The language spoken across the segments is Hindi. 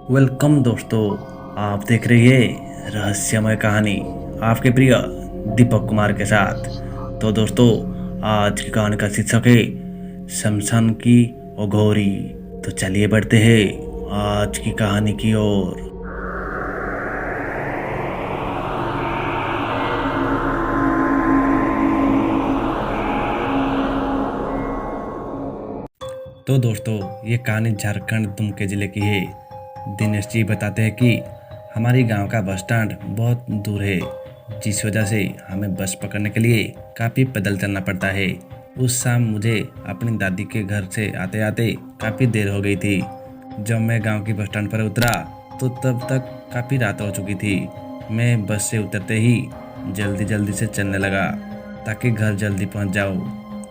वेलकम दोस्तों, आप देख रहे हैं रहस्यमय कहानी आपके प्रिय दीपक कुमार के साथ। तो दोस्तों, आज की कहानी का शीर्षक है शमशान की अघोरी। तो चलिए बढ़ते हैं आज की कहानी की ओर। तो दोस्तों, ये कहानी झारखंड दुमके ज़िले की है। दिनेश जी बताते हैं कि हमारी गांव का बस स्टैंड बहुत दूर है, जिस वजह से हमें बस पकड़ने के लिए काफ़ी पैदल चलना पड़ता है। उस शाम मुझे अपनी दादी के घर से आते आते काफ़ी देर हो गई थी। जब मैं गांव की बस स्टैंड पर उतरा तो तब तक काफ़ी रात हो चुकी थी। मैं बस से उतरते ही जल्दी जल्दी से चलने लगा ताकि घर जल्दी पहुंच जाऊं।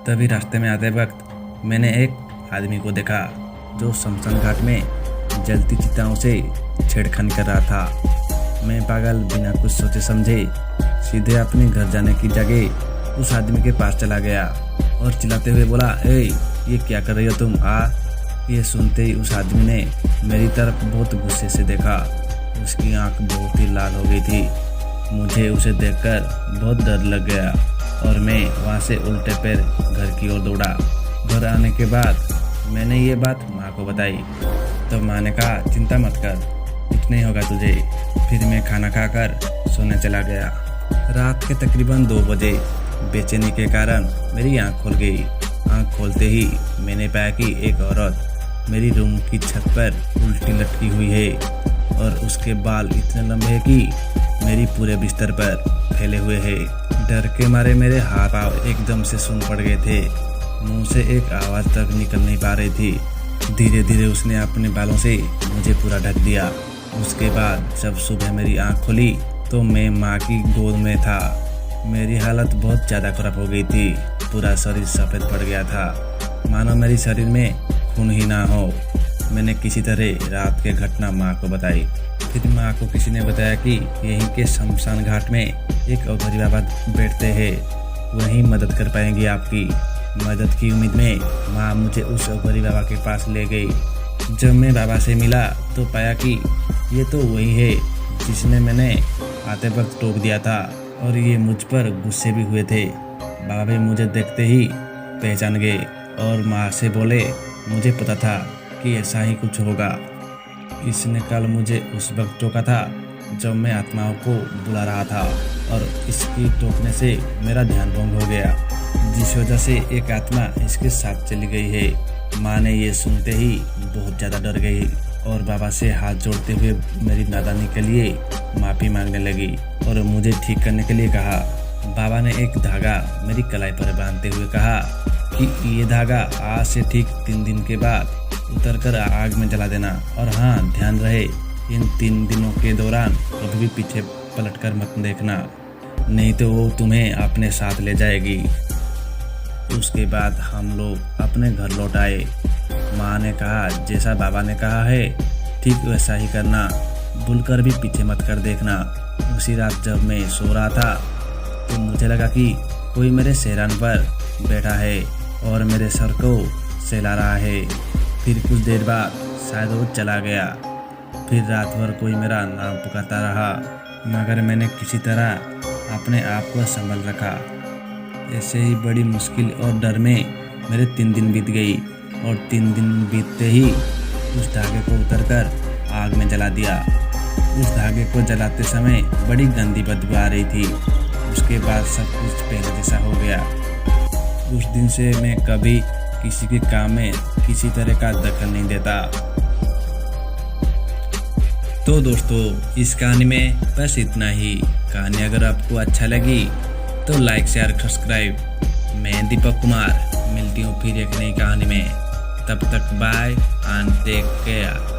तभी रास्ते में आते वक्त मैंने एक आदमी को देखा जो शमशान घाट में जलती चिताओं से छेड़खानी कर रहा था। मैं पागल बिना कुछ सोचे समझे सीधे अपने घर जाने की जगह उस आदमी के पास चला गया और चिल्लाते हुए बोला, ए ये क्या कर रही हो तुम? ये सुनते ही उस आदमी ने मेरी तरफ बहुत गुस्से से देखा। उसकी आंख बहुत ही लाल हो गई थी। मुझे उसे देखकर बहुत डर लग गया और मैं वहाँ से उल्टे पैर घर की ओर दौड़ा। घर आने के बाद मैंने ये बात माँ को बताई। तब माँ ने कहा, चिंता मत कर, कुछ नहीं होगा तुझे। फिर मैं खाना खाकर सोने चला गया। रात के तकरीबन 2 बजे बेचैनी के कारण मेरी आँख खुल गई। आँख खोलते ही मैंने पाया कि एक औरत मेरी रूम की छत पर उल्टी लटकी हुई है और उसके बाल इतने लंबे हैं कि मेरी पूरे बिस्तर पर फैले हुए हैं। डर के मारे मेरे हाथ पाँव एकदम से सून पड़ गए थे। मुंह से एक आवाज़ तक निकल नहीं पा रही थी। धीरे धीरे उसने अपने बालों से मुझे पूरा ढक दिया। उसके बाद जब सुबह मेरी आँख खुली तो मैं माँ की गोद में था। मेरी हालत बहुत ज़्यादा खराब हो गई थी। पूरा शरीर सफ़ेद पड़ गया था, मानो मेरे शरीर में खून ही ना हो। मैंने किसी तरह रात की घटना माँ को बताई। फिर माँ को किसी ने बताया कि यहीं के शमशान घाट में एक अघोरी बाबा बैठते हैं, वहीं मदद कर पाएंगे आपकी। मदद की उम्मीद में माँ मुझे उस अघोरी बाबा के पास ले गई। जब मैं बाबा से मिला तो पाया कि ये तो वही है जिसने मैंने आते वक्त टोक दिया था और ये मुझ पर गुस्से भी हुए थे। बाबा भी मुझे देखते ही पहचान गए और माँ से बोले, मुझे पता था कि ऐसा ही कुछ होगा। इसने कल मुझे उस वक्त टोका था जब मैं आत्माओं को बुला रहा था और इसकी टोकने से मेरा ध्यान भंग हो गया, जिस वजह से एक आत्मा इसके साथ चली गई है। माँ ने ये सुनते ही बहुत ज़्यादा डर गई और बाबा से हाथ जोड़ते हुए मेरी नादानी के लिए माफ़ी मांगने लगी और मुझे ठीक करने के लिए कहा। बाबा ने एक धागा मेरी कलाई पर बांधते हुए कहा कि ये धागा आज से ठीक 3 दिन के बाद उतरकर आग में जला देना, और हाँ ध्यान रहे इन 3 दिनों के दौरान कभी भी पीछे पलटकर मत देखना, नहीं तो वो तुम्हें अपने साथ ले जाएगी। उसके बाद हम लोग अपने घर लौट आए। माँ ने कहा, जैसा बाबा ने कहा है ठीक वैसा ही करना, भूलकर भी पीछे मत कर देखना। उसी रात जब मैं सो रहा था तो मुझे लगा कि कोई मेरे सिरहाने पर बैठा है और मेरे सर को सहला रहा है। फिर कुछ देर बाद शायद वो चला गया। फिर रात भर कोई मेरा नाम पुकारता रहा, मगर मैंने किसी तरह अपने आप को संभल रखा। ऐसे ही बड़ी मुश्किल और डर में मेरे 3 दिन बीत गई और 3 दिन बीतते ही उस धागे को उतरकर आग में जला दिया। उस धागे को जलाते समय बड़ी गंदी बदबू आ रही थी। उसके बाद सब कुछ पहले जैसा हो गया। उस दिन से मैं कभी किसी के काम में किसी तरह का दखल नहीं देता। तो दोस्तों, इस कहानी में बस इतना ही। कहानी अगर आपको अच्छा लगी तो लाइक शेयर सब्सक्राइब। मैं दीपक कुमार, मिलती हूँ फिर एक नई कहानी में। तब तक बाय एंड टेक केयर।